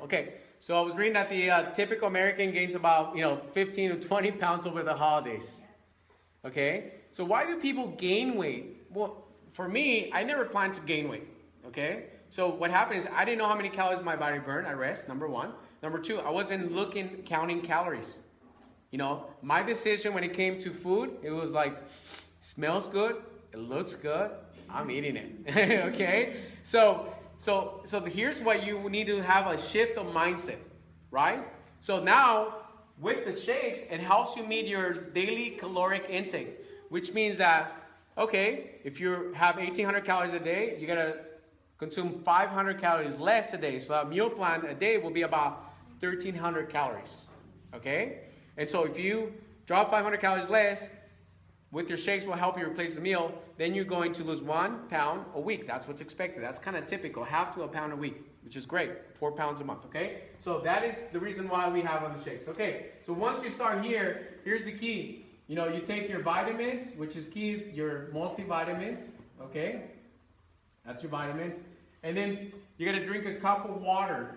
Okay, so I was reading that the typical American gains about 15 to 20 pounds over the holidays. Okay, so why do people gain weight? Well, for me, I never planned to gain weight. Okay, so what happened is I didn't know how many calories my body burned at rest. Number one. Number two, I wasn't counting calories. My decision when it came to food, it was like, smells good, it looks good, I'm eating it. Okay, so here's what you need to have: a shift of mindset, right? So now with the shakes, it helps you meet your daily caloric intake, which means that, okay, if you have 1,800 calories a day, you're gonna consume 500 calories less a day. So a meal plan a day will be about 1,300 calories. Okay, and so if you drop 500 calories less, with your shakes will help you replace the meal, then you're going to lose 1 pound a week. That's what's expected. That's kind of typical, half to a pound a week, which is great, 4 pounds a month, okay? So that is the reason why we have on the shakes. Okay, so once you start here, here's the key. You take your vitamins, which is key, your multivitamins, okay? That's your vitamins. And then you're gonna drink a cup of water.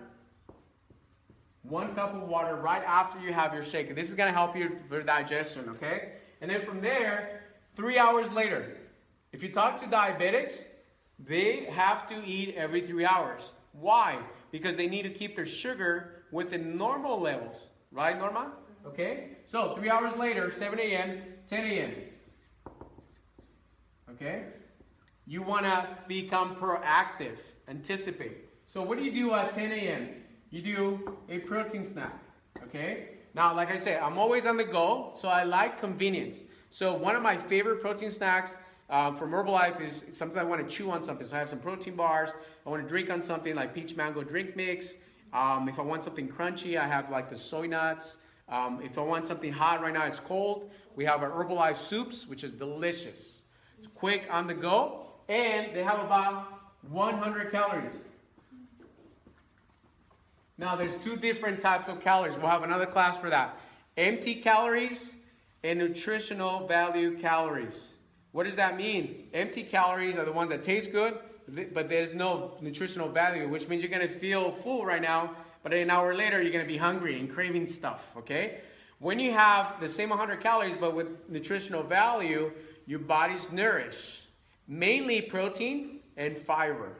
1 cup of water right after you have your shake. This is gonna help you for digestion, okay? And then from there, 3 hours later, if you talk to diabetics, they have to eat every 3 hours. Why? Because they need to keep their sugar within normal levels. Right, Norma? Okay? So 3 hours later, 7 a.m., 10 a.m. Okay? You want to become proactive, anticipate. So what do you do at 10 a.m.? You do a protein snack. Okay? Now, like I said, I'm always on the go, so I like convenience. So one of my favorite protein snacks from Herbalife is sometimes I want to chew on something. So I have some protein bars. I want to drink on something like peach mango drink mix. If I want something crunchy, I have like the soy nuts. If I want something hot, right now it's cold, we have our Herbalife soups, which is delicious. It's quick, on the go, and they have about 100 calories. Now, there's 2 different types of calories. We'll have another class for that. Empty calories and nutritional value calories. What does that mean? Empty calories are the ones that taste good, but there's no nutritional value, which means you're going to feel full right now, but an hour later, you're going to be hungry and craving stuff, okay? When you have the same 100 calories, but with nutritional value, your body's nourished. Mainly protein and fiber.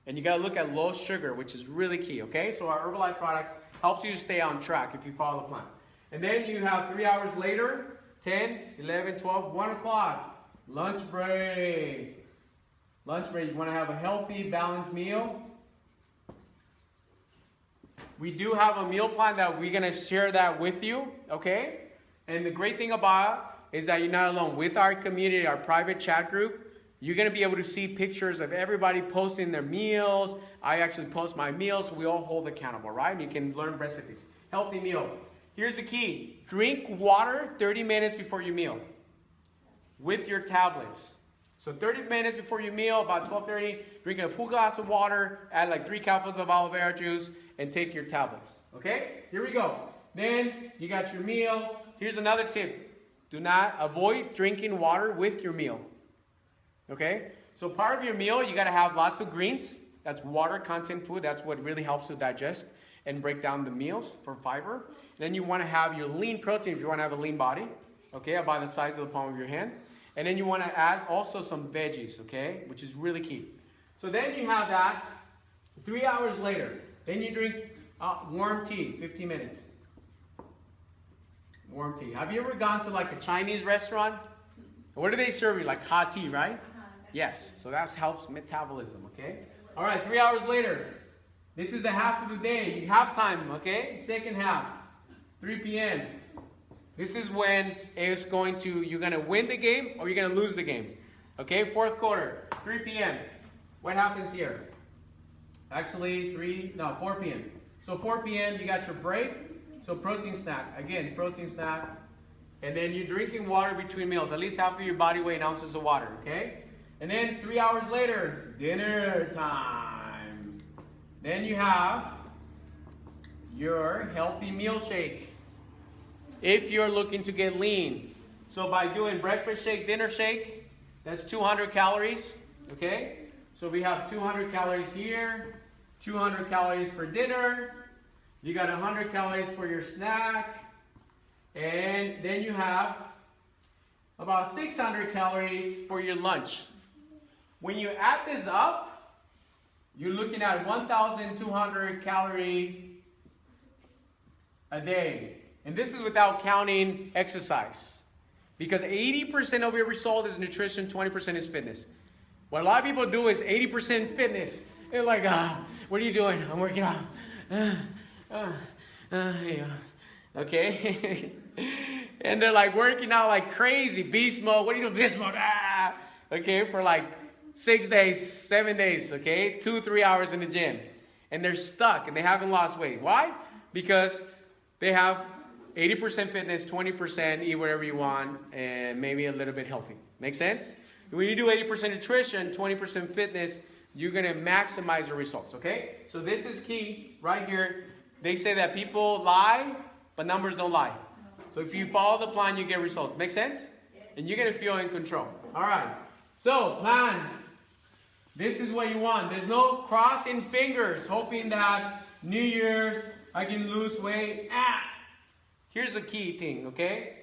And you got to look at low sugar, which is really key, okay? So our Herbalife products helps you stay on track if you follow the plan. And then you have 3 hours later, 10, 11, 12, 1 o'clock, lunch break. Lunch break, you want to have a healthy, balanced meal. We do have a meal plan that we're going to share that with you, okay? And the great thing about it is that you're not alone. With our community, our private chat group, you're going to be able to see pictures of everybody posting their meals. I actually post my meals, so we all hold accountable, right? And you can learn recipes. Healthy meal. Here's the key. Drink water 30 minutes before your meal with your tablets. So 30 minutes before your meal, about 12:30, drink a full glass of water, add like 3 cupfuls of aloe vera juice, and take your tablets. Okay? Here we go. Then you got your meal. Here's another tip. Do not avoid drinking water with your meal. Okay? So part of your meal, you got to have lots of greens. That's water content food. That's what really helps to digest and break down the meals for fiber. And then you want to have your lean protein if you want to have a lean body. Okay? About the size of the palm of your hand. And then you want to add also some veggies, okay? Which is really key. So then you have that 3 hours later. Then you drink warm tea, 15 minutes. Warm tea. Have you ever gone to like a Chinese restaurant? What do they serve you? Like hot tea, right? Yes. So that helps metabolism, okay? All right, 3 hours later. This is the half of the day. Half time, okay? Second half, 3 p.m. This is when it's you're going to win the game or you're going to lose the game. Okay, 4th quarter, 3 p.m. What happens here? Actually, 4 p.m. So 4 p.m. you got your break. So protein snack. Again, protein snack. And then you're drinking water between meals. At least half of your body weight in ounces of water, okay? And then 3 hours later, dinner time. Then you have your healthy meal shake. If you're looking to get lean. So by doing breakfast shake, dinner shake, that's 200 calories, okay? So we have 200 calories here, 200 calories for dinner, You got 100 calories for your snack. And then you have about 600 calories for your lunch. When you add this up, you're looking at 1,200 calories a day. And this is without counting exercise. Because 80% of your result is nutrition, 20% is fitness. What a lot of people do is 80% fitness. They're like, what are you doing? I'm working out. Yeah. Okay? And they're like working out like crazy. Beast mode. What do you do? Beast mode. Okay, for like 6 days, 7 days. Okay? 2-3 hours in the gym. And they're stuck and they haven't lost weight. Why? Because they have 80% fitness, 20% eat whatever you want, and maybe a little bit healthy. Make sense? When you do 80% nutrition, 20% fitness, you're going to maximize your results, okay? So this is key right here. They say that people lie, but numbers don't lie. So if you follow the plan, you get results. Make sense? And you're going to feel in control. All right. So, plan. This is what you want. There's no crossing fingers, hoping that New Year's, I can lose weight. Here's the key thing, okay?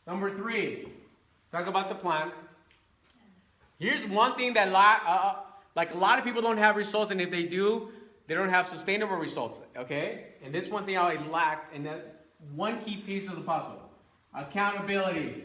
Number 3, talk about the plan. Here's one thing that like a lot of people don't have results, and if they do, they don't have sustainable results, okay? And this one thing I always lacked, and that one key piece of the puzzle. Accountability.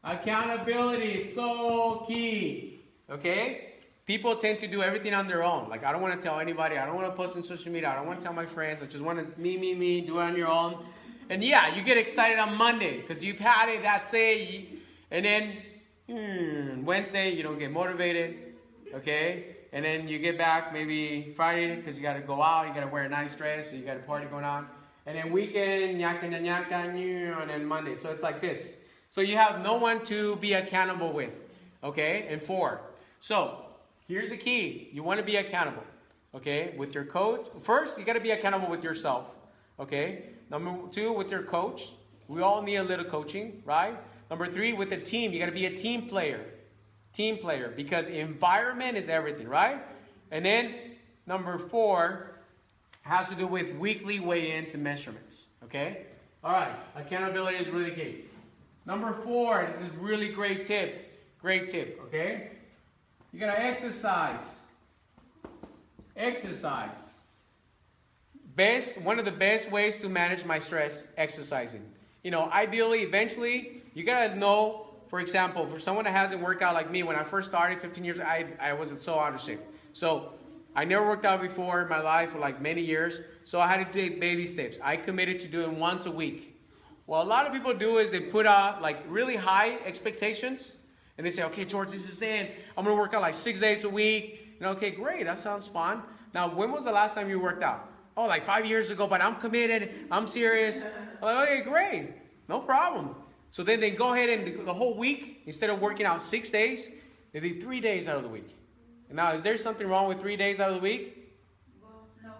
Accountability is so key, okay? People tend to do everything on their own. Like, I don't want to tell anybody. I don't want to post on social media. I don't want to tell my friends. I just want to me, do it on your own. And yeah, you get excited on Monday because you've had it, that's it. And then Wednesday, you don't get motivated, okay? And then you get back maybe Friday because you got to go out. You got to wear a nice dress. You got a party going on. And then weekend, and then Monday. So it's like this. So you have no one to be accountable with, okay? And 4. So here's the key. You want to be accountable, okay, with your coach. First, you got to be accountable with yourself, okay? Number 2, with your coach. We all need a little coaching, right? Number 3, with the team. You got to be a team player. Team player, because environment is everything, right? And then number 4 has to do with weekly weigh-ins and measurements, okay? All right, accountability is really key. Number 4, this is really great tip, okay? You gotta exercise. Exercise. One of the best ways to manage my stress, exercising. You know, ideally, eventually, you gotta know, for example, for someone that hasn't worked out like me, when I first started 15 years, I wasn't so out of shape. So I never worked out before in my life for like many years. So I had to take baby steps. I committed to doing once a week. What a lot of people do is they put out like really high expectations. And they say, okay, George, this is it. I'm going to work out like 6 days a week. You know, okay, great. That sounds fun. Now, when was the last time you worked out? Oh, like 5 years ago, but I'm committed. I'm serious. I'm like, okay, great. No problem. So then they go ahead and the whole week, instead of working out 6 days, they do 3 days out of the week. And now, is there something wrong with 3 days out of the week? Well, no.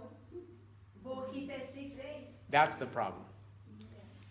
Well, he said 6 days. That's the problem.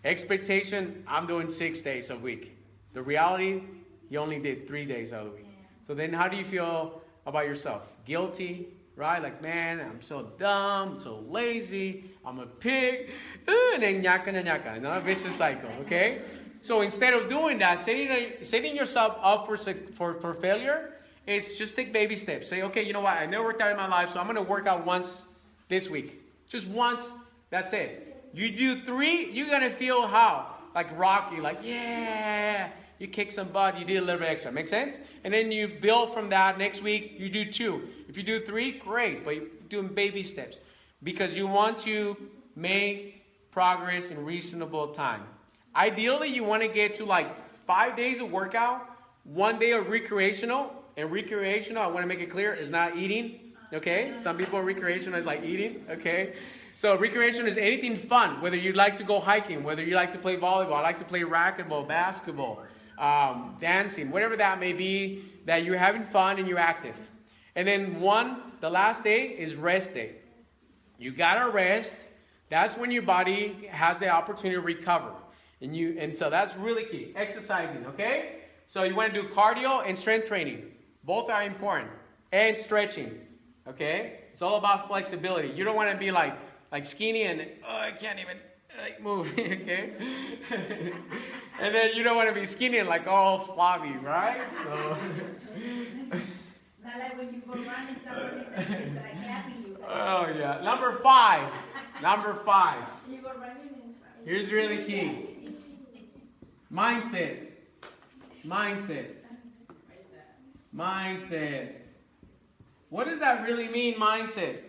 Expectation, I'm doing 6 days a week. The reality, you only did 3 days out of the week. So then how do you feel about yourself? Guilty, right? Like, man, I'm so dumb, so lazy, I'm a pig, and then nyaka, another vicious cycle, okay? So instead of doing that, setting yourself up for failure, is just take baby steps. Say, okay, you know what? I never worked out in my life, so I'm going to work out once this week. Just once, that's it. You do 3, you're going to feel how? Like Rocky, like, yeah. You kick some butt, you did a little bit extra. Make sense? And then you build from that. Next week, you do 2. If you do 3, great. But you're doing baby steps. Because you want to make progress in reasonable time. Ideally, you want to get to like 5 days of workout, 1 day of recreational. And recreational, I want to make it clear, is not eating. Okay? Some people recreational is like eating. Okay? So recreation is anything fun. Whether you like to go hiking, whether you like to play volleyball, I like to play racquetball, basketball, dancing, whatever that may be, that you're having fun and you're active. And then the last day is rest day. You gotta rest. That's when your body has the opportunity to recover. And so that's really key. Exercising, okay? So you want to do cardio and strength training. Both are important. And stretching, okay? It's all about flexibility. You don't want to be like like skinny and I can't even like move, okay? And then you don't want to be skinny and like all floppy, right? So. Not like when you go running, someone is like clapping you. Oh yeah. Number 5. Number 5. You go running and Here's really key. Mindset. Mindset. Mindset. What does that really mean, mindset?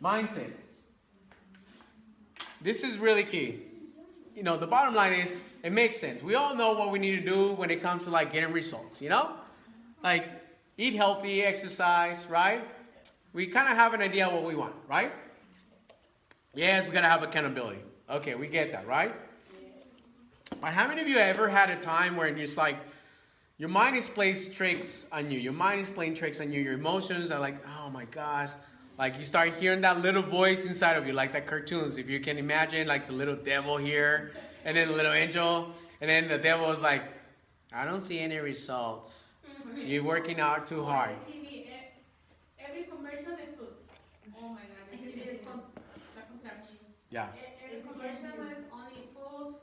Mindset. This is really key. You know, the bottom line is, it makes sense. We all know what we need to do when it comes to like getting results, you know? Like, eat healthy, exercise, right? We kind of have an idea of what we want, right? Yes, we got to have accountability. Okay, we get that, right? But how many of you ever had a time where you're just like, your mind is playing tricks on you. Your mind is playing tricks on you. Your emotions are like, oh my gosh. Like you start hearing that little voice inside of you, like that cartoons. If you can imagine, like the little devil here, and then the little angel. And then the devil is like, I don't see any results. You're working out too hard. TV, every commercial de food. Oh my God, the TV está contra mí. Yeah. Every commercial is only food.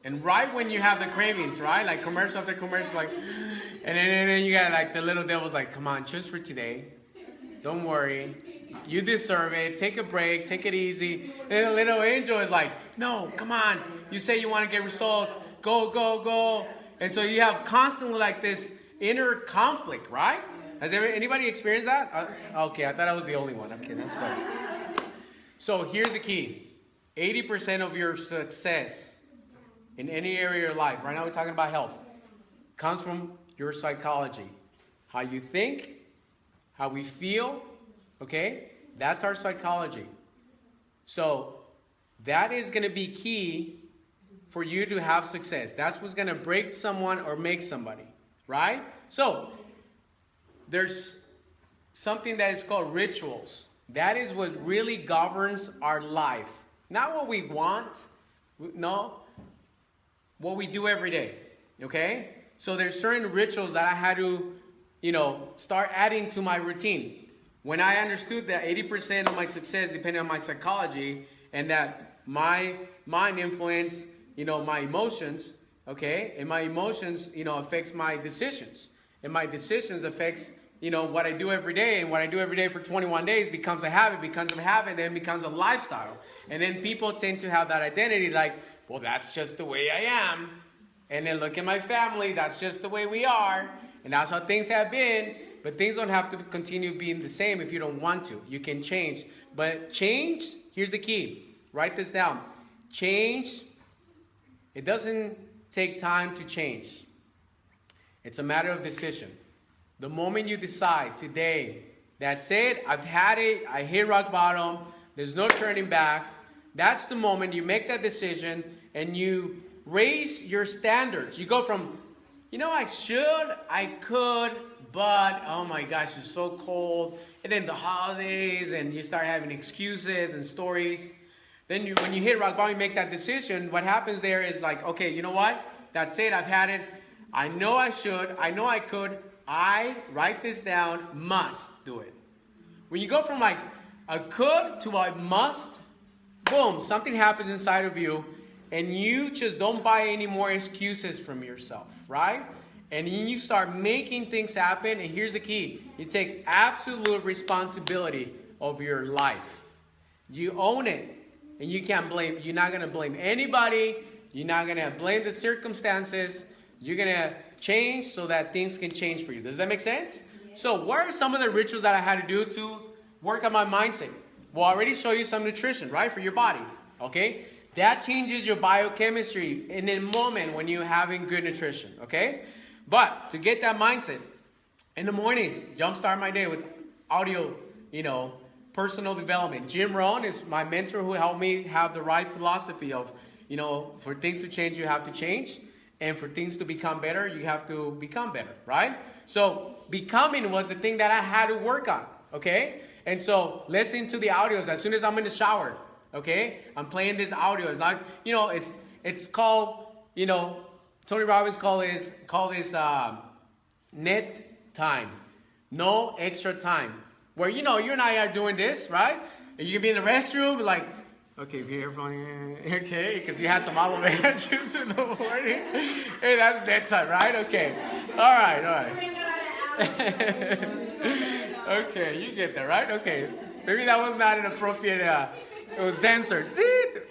And right when you have the cravings, right? Like commercial after commercial, like, and then you got like the little devil's like, come on, just for today. Don't worry. You deserve it. Take a break. Take it easy. And then the little angel is like, no, come on. You say you want to get results. Go, go, go. And so you have constantly like this inner conflict, right? Has anybody experienced that? Okay, I thought I was the only one. Okay, that's good. So here's the key. 80% of your success in any area of your life, right now we're talking about health, comes from your psychology. How you think, how we feel, okay? That's our psychology. So that is going to be key for you to have success. That's what's going to break someone or make somebody, right? So there's something that is called rituals. That is what really governs our life. Not what we want, no, what we do every day, okay? So there's certain rituals that I had to, start adding to my routine. When I understood that 80% of my success depended on my psychology and that my mind influenced, my emotions, okay? And my emotions, affects my decisions. And my decisions affects, what I do every day. And what I do every day for 21 days becomes a habit, then becomes a lifestyle. And then people tend to have that identity like, well, that's just the way I am. And then look at my family. That's just the way we are. And that's how things have been. But things don't have to continue being the same if you don't want to. You can change. But change, here's the key. Write this down. Change, it doesn't take time to change. It's a matter of decision. The moment you decide today, that's it, I've had it, I hit rock bottom, there's no turning back. That's the moment you make that decision and you raise your standards. You go from, I could, but oh my gosh, it's so cold. And then the holidays and you start having excuses and stories. Then when you hit rock bottom, you make that decision. What happens there is like, okay, you know what? That's it, I've had it. I know I should, I know I could. I write this down, must do it. When you go from like a could to a must, boom, something happens inside of you and you just don't buy any more excuses from yourself, right? And then you start making things happen. And here's the key. You take absolute responsibility of your life. You own it. And you can't blame, you're not going to blame anybody. You're not going to blame the circumstances. You're going to change so that things can change for you. Does that make sense? So what are some of the rituals that I had to do to work on my mindset? Well, I already showed you some nutrition, right, for your body, okay? That changes your biochemistry in a moment when you're having good nutrition, okay? But to get that mindset, in the mornings, jumpstart my day with audio, personal development. Jim Rohn is my mentor who helped me have the right philosophy of, for things to change, you have to change. And for things to become better, you have to become better, right? So becoming was the thing that I had to work on, okay? And so listening to the audios as soon as I'm in the shower, okay? I'm playing this audio. It's like, it's called, Tony Robbins call this net time. No extra time. Where, you and I are doing this, right? And you can be in the restroom, like, okay, be careful, okay, because you had some aloe vera juice in the morning. Hey, that's bedtime, right? Okay. All right. Okay, you get that, right? Okay. Maybe that was not an appropriate, it was censored.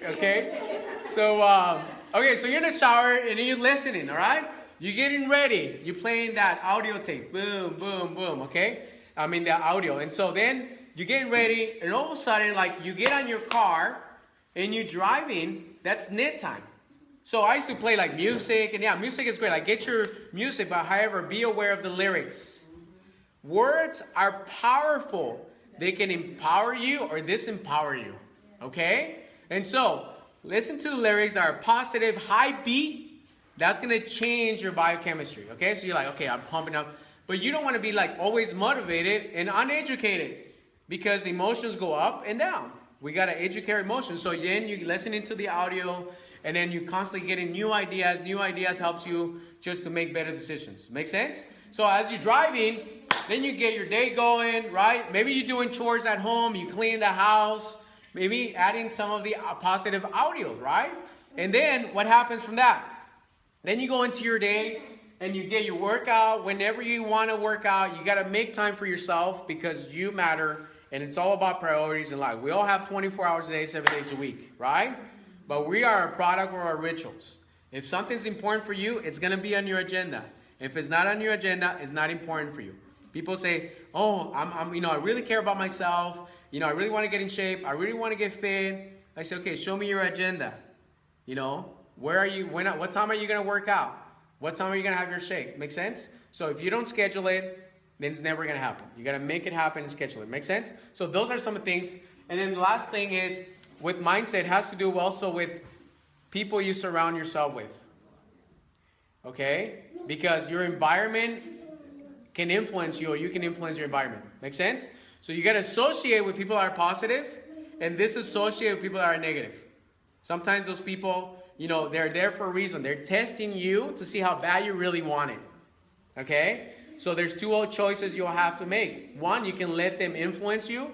Okay. So, okay, so you're in the shower and you're listening, all right? You're getting ready. You're playing that audio tape. Boom, boom, boom, okay? I mean, the audio. And so then you're getting ready, and all of a sudden, like, you get on your car and you're driving. That's knit time. So I used to play, like, music. And yeah, music is great. Like, get your music, but however, be aware of the lyrics. Words are powerful. They can empower you or disempower you, okay? And so, listen to the lyrics that are positive, high beat. That's going to change your biochemistry, okay? So you're like, okay, I'm pumping up. But you don't want to be like always motivated and uneducated because emotions go up and down. We got to educate our emotions. So then you're listening to the audio and then you're constantly getting new ideas. New ideas helps you just to make better decisions. Make sense? So as you're driving, then you get your day going, right? Maybe you're doing chores at home. You clean the house. Maybe adding some of the positive audios, right? And then what happens from that? Then you go into your day and you get your workout. Whenever you want to work out, you got to make time for yourself because you matter. And it's all about priorities in life. We all have 24 hours a day, 7 days a week, right? But we are a product of our rituals. If something's important for you, it's going to be on your agenda. If it's not on your agenda, it's not important for you. People say, oh, I really care about myself. I really want to get in shape. I really want to get fit. I say, okay, show me your agenda. Where are you? What time are you going to work out? What time are you going to have your shake? Make sense? So if you don't schedule it, then it's never going to happen. You got to make it happen and schedule it. Make sense? So those are some of the things. And then the last thing is with mindset has to do also with people you surround yourself with. Okay? Because your environment can influence you or you can influence your environment. Make sense? So you got to associate with people that are positive and disassociate with people that are negative. Sometimes those people, they're there for a reason. They're testing you to see how bad you really want it. Okay? So there's two choices you'll have to make. One, you can let them influence you.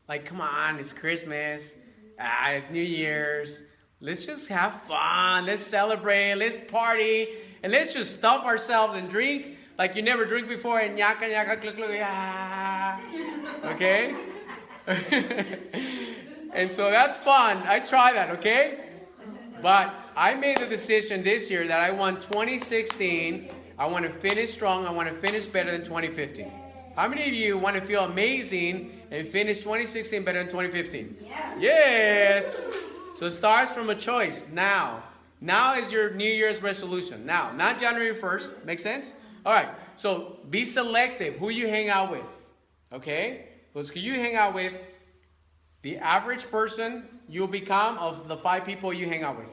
Like, come on, it's Christmas. It's New Year's. Let's just have fun. Let's celebrate. Let's party. And let's just stuff ourselves and drink like you never drink before and yaka, kluk, kluk, yeah. Okay? And so that's fun. I try that, okay? But I made the decision this year that I want 2016. I want to finish strong. I want to finish better than 2015. How many of you want to feel amazing and finish 2016 better than 2015? Yeah. Yes. So it starts from a choice now. Now is your New Year's resolution. Now, not January 1st. Make sense? All right. So be selective who you hang out with. Okay? Because who you hang out with, the average person you'll become of the 5 people you hang out with.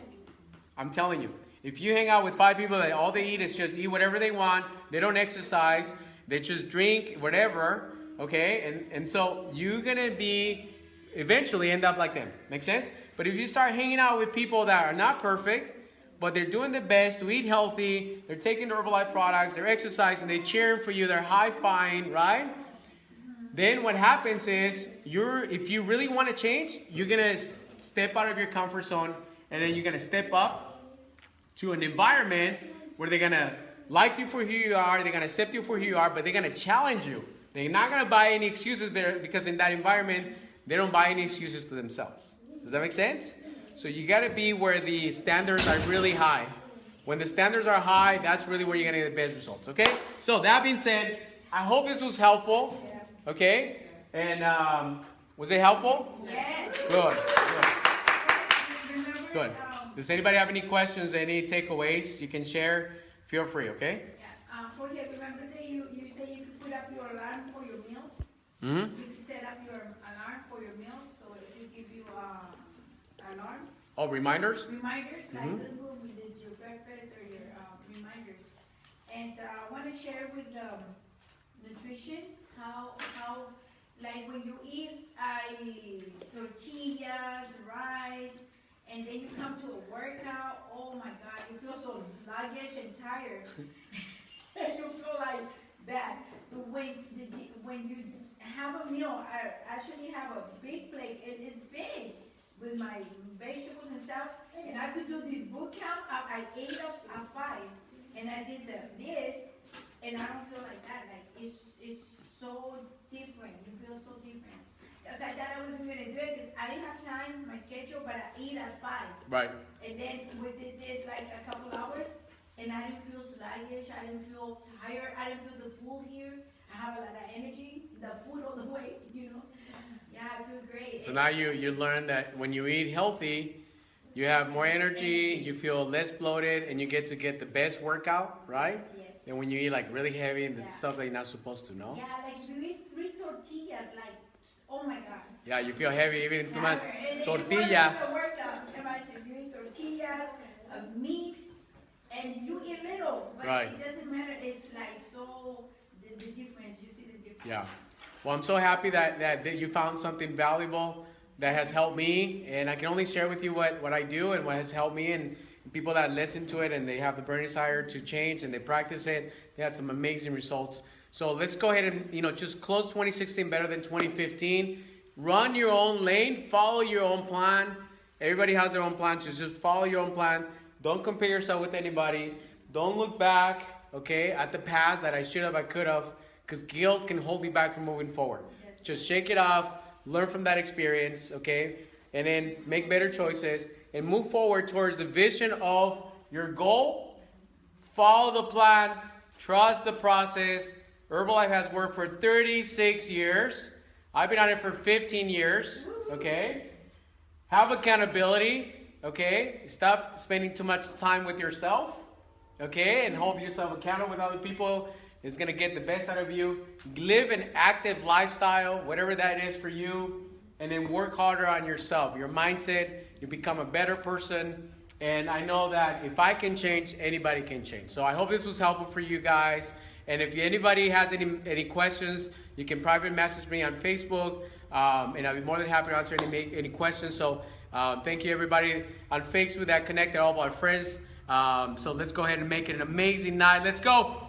I'm telling you. If you hang out with 5 people that all they eat is just eat whatever they want, they don't exercise, they just drink whatever, okay? And so you're going to be eventually end up like them. Make sense? But if you start hanging out with people that are not perfect, but they're doing the best to eat healthy, they're taking the Herbalife products, they're exercising, they're cheering for you, they're high-fiving, right? Then what happens is, if you really want to change, you're going to step out of your comfort zone, and then you're going to step up to an environment where they're going to like you for who you are, they're going to accept you for who you are, but they're going to challenge you. They're not going to buy any excuses there because in that environment, they don't buy any excuses to themselves. Does that make sense? So you got to be where the standards are really high. When the standards are high, that's really where you're going to get the best results. Okay? So that being said, I hope this was helpful. Okay? And was it helpful? Yes. Good. Good. Does anybody have any questions, any takeaways you can share? Feel free, okay? Yeah. Jorge, remember that you say you could put up your alarm for your meals? Mm-hmm. You could set up your alarm for your meals so it will give you alarm. Oh, reminders? Reminders, like Mhm. this is your breakfast or your reminders. And I want to share with nutrition how like when you eat tortillas, rice, and then you come to a workout, oh my God, you feel so sluggish and tired. And you feel like bad. But when you have a meal, I actually have a big plate. It is big with my vegetables and stuff. And I could do this book count. I ate at 5, and I did this, and I don't feel like that. Like it's so different. You feel so different. Because I thought I wasn't gonna do it because I didn't have time, my schedule, but I ate at 5. Right. And then we did this like a couple hours, and I didn't feel sluggish. I didn't feel tired. I didn't feel the full here. I have a lot of energy. The food all the way, you know. Yeah, I feel great. So now you learn that when you eat healthy, you have more energy, you feel less bloated, and you get the best workout, right? Yes. And when you eat like really heavy and Yeah. stuff that you're not supposed to, no? Yeah, like if you eat 3 tortillas, like, oh my God. Yeah, you feel heavy eating too much And tortillas. If you eat tortillas, meat, and you eat little, but Right. it doesn't matter. It's like so the difference. You see the difference. Yeah. Well, I'm so happy that you found something valuable that has helped me, and I can only share with you what I do and what has helped me, and people that listen to it and they have the burning desire to change and they practice it, they had some amazing results. So let's go ahead and just close 2016 better than 2015. Run your own lane, follow your own plan. Everybody has their own plan, so just follow your own plan. Don't compare yourself with anybody. Don't look back, okay, at the past that I should have, I could have, because guilt can hold me back from moving forward. Yes. Just shake it off, learn from that experience, okay, and then make better choices and move forward towards the vision of your goal. Follow the plan, trust the process. Herbalife has worked for 36 years. I've been on it for 15 years, okay? Have accountability, okay? Stop spending too much time with yourself, okay? And hold yourself accountable with other people. It's going to get the best out of you. Live an active lifestyle, whatever that is for you. And then work harder on yourself, your mindset. You become a better person. And I know that if I can change, anybody can change. So I hope this was helpful for you guys. And if anybody has any questions, you can private message me on Facebook. And I'll be more than happy to answer any questions. So thank you, everybody on Facebook that connected, all of our friends. So let's go ahead and make it an amazing night. Let's go.